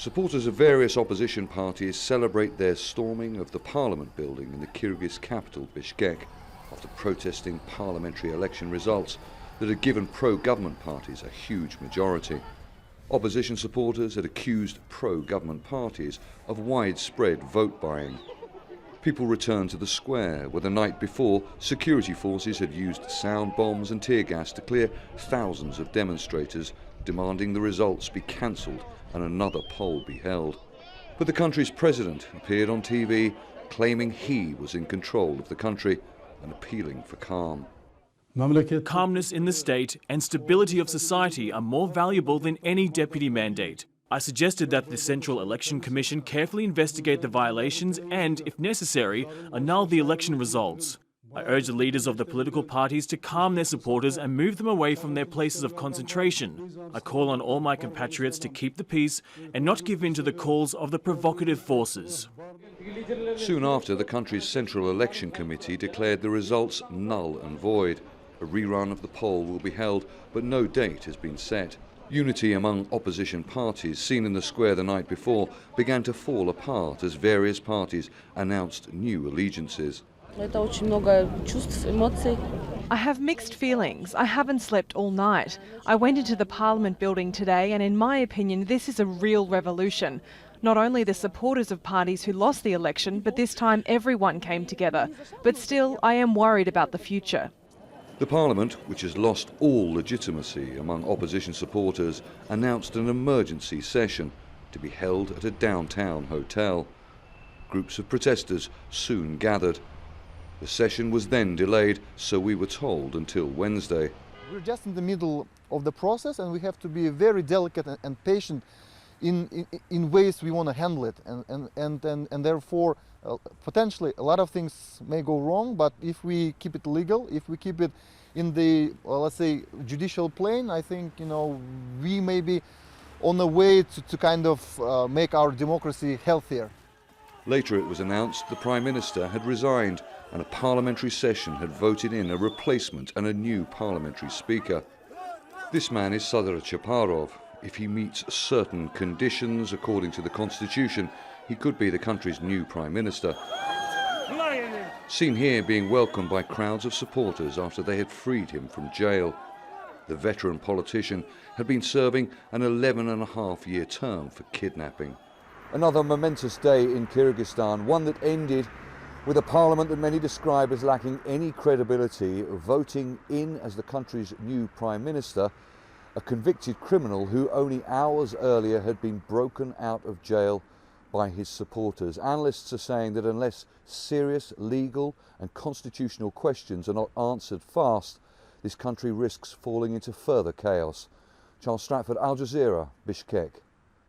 Supporters of various opposition parties celebrate their storming of the parliament building in the Kyrgyz capital, Bishkek, after protesting parliamentary election results that had given pro-government parties a huge majority. Opposition supporters had accused pro-government parties of widespread vote buying. People returned to the square, where the night before security forces had used sound bombs and tear gas to clear thousands of demonstrators, demanding the results be cancelled and another poll be held. But the country's president appeared on TV claiming he was in control of the country and appealing for calm. Calmness in the state and stability of society are more valuable than any deputy mandate. I suggested that the Central Election Commission carefully investigate the violations and, if necessary, annul the election results. I urge the leaders of the political parties to calm their supporters and move them away from their places of concentration. I call on all my compatriots to keep the peace and not give in to the calls of the provocative forces. Soon after, the country's Central Election Committee declared the results null and void. A rerun of the poll will be held, but no date has been set. Unity among opposition parties, seen in the square the night before, began to fall apart as various parties announced new allegiances. I have mixed feelings. I haven't slept all night. I went into the Parliament building today, and in my opinion, this is a real revolution. Not only the supporters of parties who lost the election, but this time everyone came together. But still, I am worried about the future. The Parliament, which has lost all legitimacy among opposition supporters, announced an emergency session to be held at a downtown hotel. Groups of protesters soon gathered. The session was then delayed, so we were told, until Wednesday. We're just in the middle of the process, and we have to be very delicate and patient in ways we want to handle it, and therefore potentially a lot of things may go wrong, but if we keep it legal, if we keep it in the let's say judicial plane, I think we may be on the way to kind of make our democracy healthier. Later it was announced the Prime Minister had resigned and a parliamentary session had voted in a replacement and a new parliamentary speaker. This man is Sadyr Zhaparov. If he meets certain conditions according to the constitution, he could be the country's new Prime Minister. Seen here being welcomed by crowds of supporters after they had freed him from jail. The veteran politician had been serving an 11.5-year term for kidnapping. Another momentous day in Kyrgyzstan, one that ended with a parliament that many describe as lacking any credibility, voting in as the country's new Prime Minister a convicted criminal who only hours earlier had been broken out of jail by his supporters. Analysts are saying that unless serious legal and constitutional questions are not answered fast, this country risks falling into further chaos. Stratford, Al Jazeera, Bishkek.